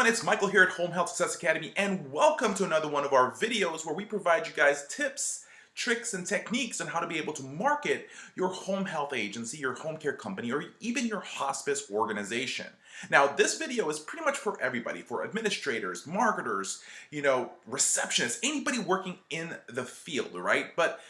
it's Michael here at Home Health Success Academy, and welcome to another one of our videos where we provide you guys tips, tricks, and techniques on how to be able to market your home health agency, your home care company, or even your hospice organization. Now, this video is pretty much for everybody, for administrators, marketers, receptionists, anybody working in the field, right? But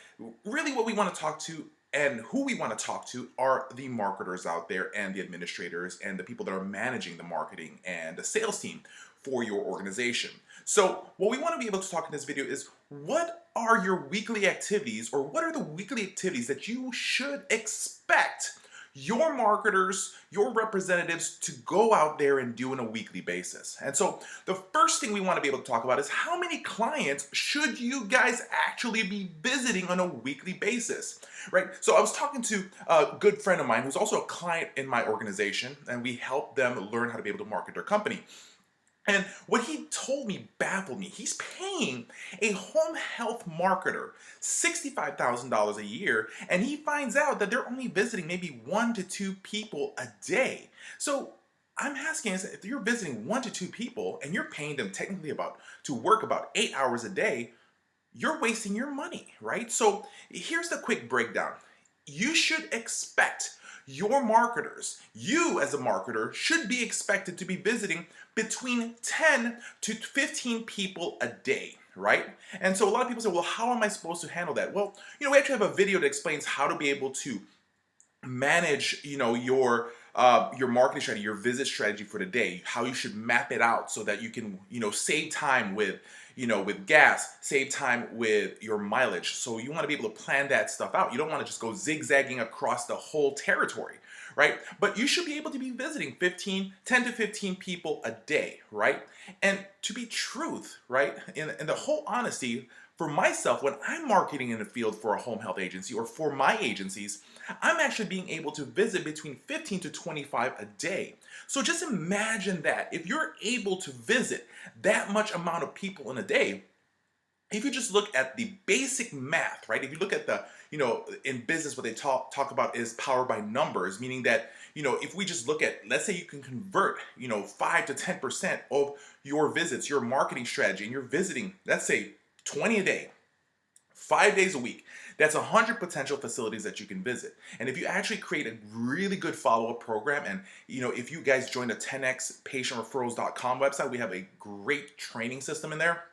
really what we want to talk to and who we want to talk to are the marketers out there and the administrators and the people that are managing the marketing and the sales team for your organization. So what we want to be able to talk in this video is what are your weekly activities, or what are the weekly activities that you should expect your marketers, your representatives to go out there and do on a weekly basis. And so the first thing we want to be able to talk about is how many clients should you guys actually be visiting on a weekly basis, right? So I was talking to a good friend of mine who's also a client in my organization, and we help them learn how to be able to market their company. And what he told me baffled me. He's paying a home health marketer $65,000 a year, and he finds out that they're only visiting maybe 1 to 2 people a day. So I'm asking, if you're visiting 1 to 2 people and you're paying them technically to work about 8 hours a day, you're wasting your money, right? So here's the quick breakdown. You should expect your marketers, you as a marketer, should be expected to be visiting between 10 to 15 people a day, right? And so a lot of people say, well, how am I supposed to handle that? Well, we actually have a video that explains how to be able to manage, your marketing strategy, your visit strategy for the day, how you should map it out so that you can, save time with gas, save time with your mileage. So you want to be able to plan that stuff out. You don't want to just go zigzagging across the whole territory, right? But you should be able to be visiting 10 to 15 people a day, right? And to be truth, right, in the whole honesty, for myself, when I'm marketing in the field for a home health agency or for my agencies, I'm actually being able to visit between 15 to 25 a day. So just imagine that. If you're able to visit that much amount of people in a day, if you just look at the basic math, right? If you look at the, in business, what they talk about is power by numbers, meaning that, if we just look at, let's say you can convert, 5 to 10% of your visits, your marketing strategy, and you're visiting, let's say 20 a day, 5 days a week. That's 100 potential facilities that you can visit. And if you actually create a really good follow-up program, and if you guys join the 10xpatientreferrals.com website, we have a great training system in there.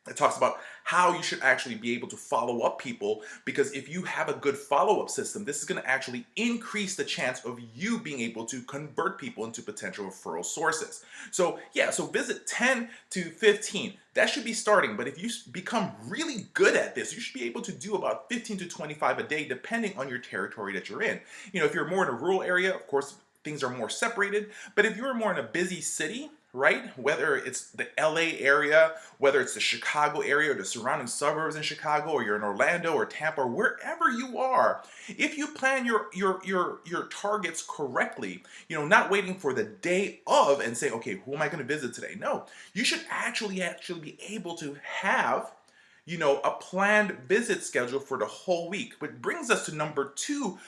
It talks about how you should actually be able to follow up people, because if you have a good follow-up system, this is going to actually increase the chance of you being able to convert people into potential referral sources. So yeah, so visit 10 to 15. That should be starting, but if you become really good at this, you should be able to do about 15 to 25 a day, depending on your territory that you're in. If you're more in a rural area, of course, things are more separated. But if you're more in a busy city, right, whether it's the LA area, whether it's the Chicago area or the surrounding suburbs in Chicago, or you're in Orlando or Tampa, or wherever you are, if you plan your targets correctly, not waiting for the day of and say, okay, who am I going to visit today? No, you should actually be able to have a planned visit schedule for the whole week, which brings us to number two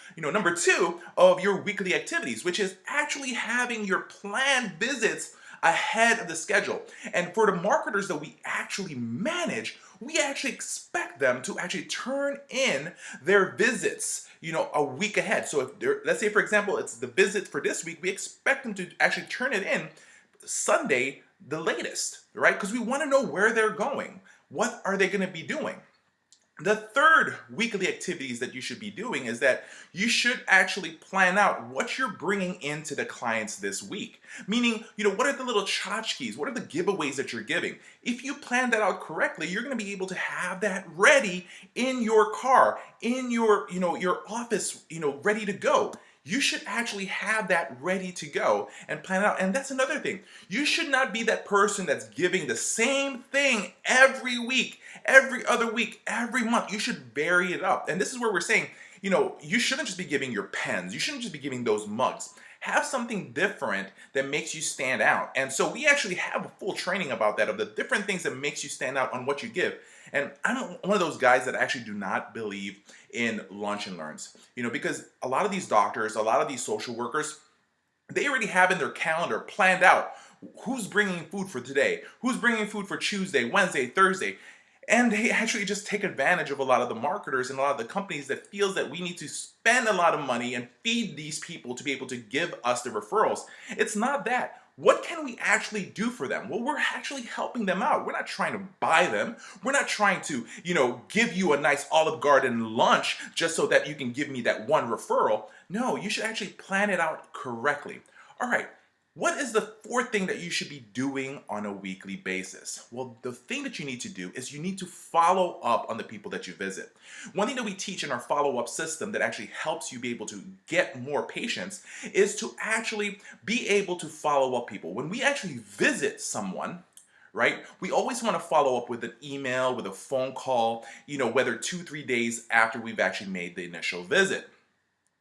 of your weekly activities, which is actually having your planned visits ahead of the schedule. And for the marketers that we actually manage, we actually expect them to actually turn in their visits, a week ahead. So if let's say, for example, it's the visit for this week, we expect them to actually turn it in Sunday, the latest, right? Because we want to know where they're going. What are they going to be doing? The third weekly activities that you should be doing is that you should actually plan out what you're bringing into the clients this week. Meaning, what are the little tchotchkes? What are the giveaways that you're giving? If you plan that out correctly, you're going to be able to have that ready in your car, in your, your office, ready to go. You should actually have that ready to go and plan it out. And that's another thing. You should not be that person that's giving the same thing every week, every other week, every month. You should vary it up. And this is where we're saying, you shouldn't just be giving your pens. You shouldn't just be giving those mugs. Have something different that makes you stand out. And so we actually have a full training about that, of the different things that makes you stand out on what you give. And I'm one of those guys that actually do not believe in lunch and learns, because a lot of these doctors, a lot of these social workers, they already have in their calendar planned out who's bringing food for today, who's bringing food for Tuesday, Wednesday, Thursday. And they actually just take advantage of a lot of the marketers and a lot of the companies that feels that we need to spend a lot of money and feed these people to be able to give us the referrals. It's not that. What can we actually do for them? Well, we're actually helping them out. We're not trying to buy them. We're not trying to, give you a nice Olive Garden lunch just so that you can give me that one referral. No, you should actually plan it out correctly. All right. What is the fourth thing that you should be doing on a weekly basis? Well, the thing that you need to do is you need to follow up on the people that you visit. One thing that we teach in our follow-up system that actually helps you be able to get more patients is to actually be able to follow up people. When we actually visit someone, right? We always want to follow up with an email, with a phone call, whether 2-3 days after we've actually made the initial visit.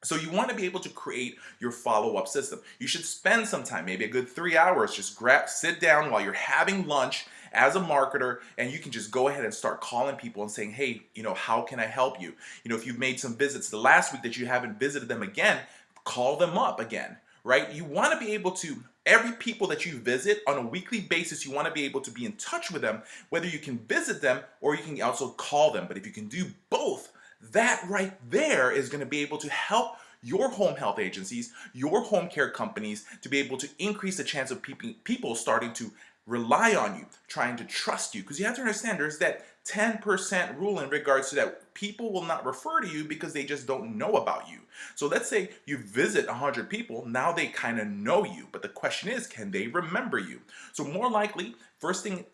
So you want to be able to create your follow-up system. You should spend some time, maybe a good 3 hours, just sit down while you're having lunch as a marketer, and you can just go ahead and start calling people and saying, hey, how can I help you? If you've made some visits the last week that you haven't visited them again, call them up again, right? You want to be able to, every people that you visit on a weekly basis, you want to be able to be in touch with them, whether you can visit them or you can also call them. But if you can do both, that right there is going to be able to help your home health agencies, your home care companies to be able to increase the chance of people starting to rely on you, trying to trust you. Because you have to understand there's that 10% rule in regards to that people will not refer to you because they just don't know about you. So let's say you visit 100 people, now they kind of know you, but the question is, can they remember you? So more likely, first thing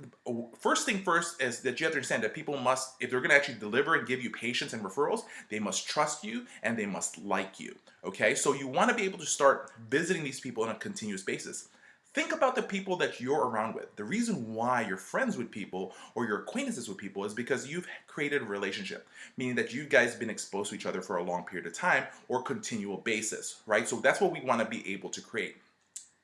first is that you have to understand that people must, if they're going to actually deliver and give you patients and referrals, they must trust you and they must like you. Okay, so you want to be able to start visiting these people on a continuous basis. Think about the people that you're around with. The reason why you're friends with people or you're acquaintances with people is because you've created a relationship, meaning that you guys have been exposed to each other for a long period of time or continual basis, right? So that's what we want to be able to create.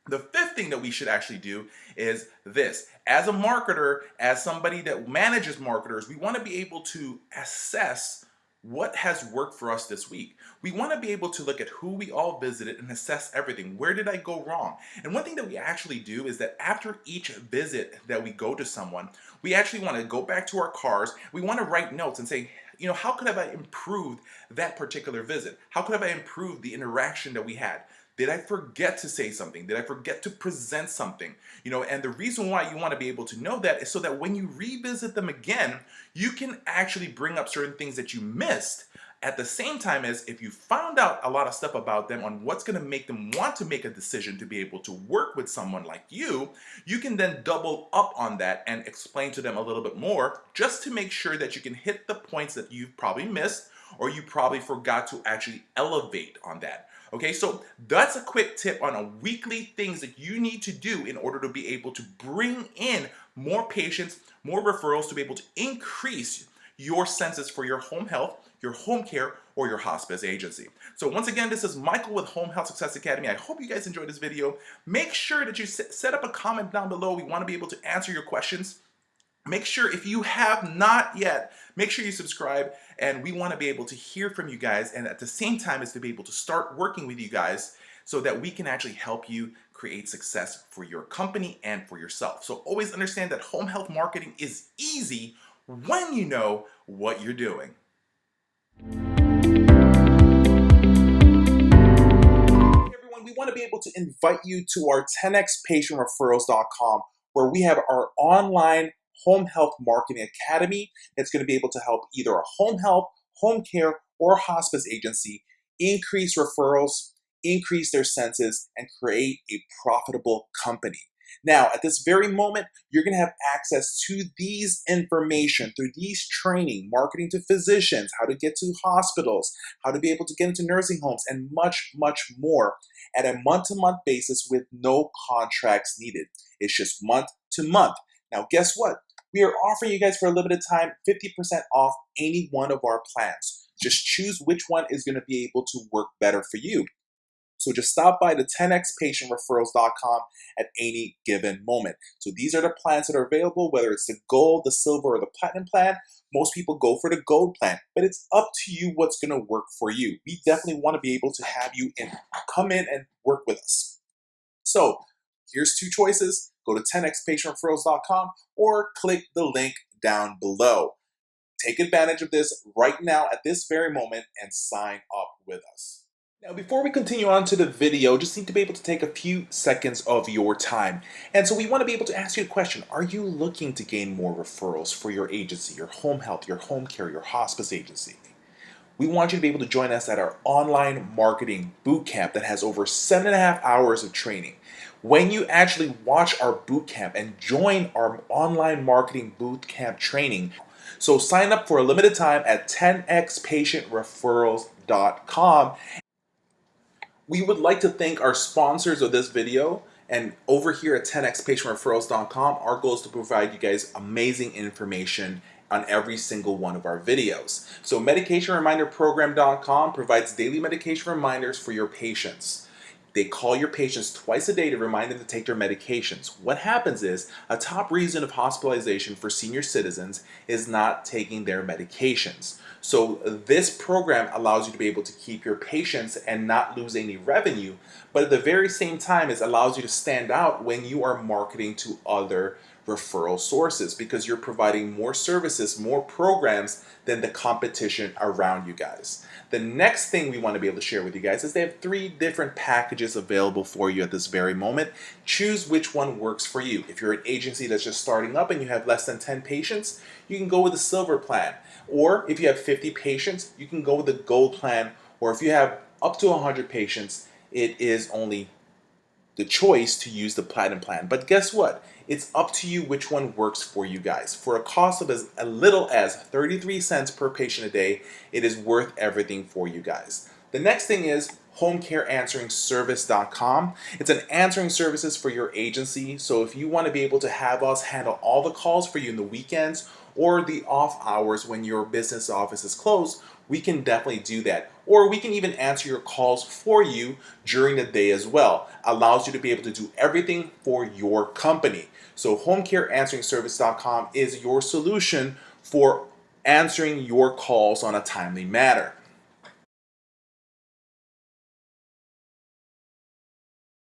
The fifth thing that we should actually do is this. As a marketer, as somebody that manages marketers, we want to be able to assess what has worked for us this week. We want to be able to look at who we all visited and assess everything. Where did I go wrong? And one thing that we actually do is that after each visit that we go to someone, we actually want to go back to our cars. We want to write notes and say, how could have I improved that particular visit? How could have I improved the interaction that we had? Did I forget to say something? Did I forget to present something? And the reason why you want to be able to know that is so that when you revisit them again, you can actually bring up certain things that you missed. At the same time as if you found out a lot of stuff about them on what's going to make them want to make a decision to be able to work with someone like you can then double up on that and explain to them a little bit more just to make sure that you can hit the points that you've probably missed or you probably forgot to actually elevate on that. Okay, so that's a quick tip on a weekly things that you need to do in order to be able to bring in more patients, more referrals to be able to increase your census for your home health, your home care, or your hospice agency. So once again, this is Michael with Home Health Success Academy. I hope you guys enjoyed this video. Make sure that you set up a comment down below. We want to be able to answer your questions. Make sure if you have not yet, make sure you subscribe, and we want to be able to hear from you guys, and at the same time is to be able to start working with you guys so that we can actually help you create success for your company and for yourself. So always understand that home health marketing is easy when you know what you're doing. Hey everyone, we want to be able to invite you to our 10xpatientreferrals.com where we have our online Home Health Marketing Academy that's going to be able to help either a home health, home care, or hospice agency increase referrals, increase their census, and create a profitable company. Now, at this very moment, you're going to have access to these information through these training, marketing to physicians, how to get to hospitals, how to be able to get into nursing homes, and much, much more at a month-to-month basis with no contracts needed. It's just month to month. Now, guess what? We are offering you guys for a limited time 50% off any one of our plans. Just choose which one is going to be able to work better for you. So just stop by the 10xpatientreferrals.com at any given moment. So these are the plans that are available, whether it's the gold, the silver, or the platinum plan. Most people go for the gold plan, but it's up to you what's going to work for you. We definitely want to be able to have you come in and work with us. So here's two choices. Go to 10xpatientreferrals.com or click the link down below. Take advantage of this right now at this very moment and sign up with us. Now, before we continue on to the video, just need to be able to take a few seconds of your time. And so we want to be able to ask you a question. Are you looking to gain more referrals for your agency, your home health, your home care, your hospice agency? We want you to be able to join us at our online marketing bootcamp that has over 7.5 hours of training. When you actually watch our bootcamp and join our online marketing bootcamp training, so sign up for a limited time at 10xpatientreferrals.com. We would like to thank our sponsors of this video, and over here at 10xpatientreferrals.com, our goal is to provide you guys amazing information on every single one of our videos. So medicationreminderprogram.com provides daily medication reminders for your patients. They call your patients twice a day to remind them to take their medications. What happens is a top reason of hospitalization for senior citizens is not taking their medications. So this program allows you to be able to keep your patients and not lose any revenue, but at the very same time it allows you to stand out when you are marketing to other referral sources because you're providing more services, more programs than the competition around you guys. The next thing we want to be able to share with you guys is they have 3 different packages available for you at this very moment. Choose which one works for you. If you're an agency that's just starting up and you have less than 10 patients, you can go with the silver plan. Or if you have 50 patients, you can go with the gold plan. Or if you have up to 100 patients, it is only the choice to use the platinum plan. But guess what? It's up to you which one works for you guys. For a cost of as little as 33 cents per patient a day, it is worth everything for you guys. The next thing is HomecareAnsweringService.com. It's an answering services for your agency. So if you want to be able to have us handle all the calls for you in the weekends or the off hours when your business office is closed, we can definitely do that. Or we can even answer your calls for you during the day as well. Allows you to be able to do everything for your company. So HomecareAnsweringService.com is your solution for answering your calls on a timely manner.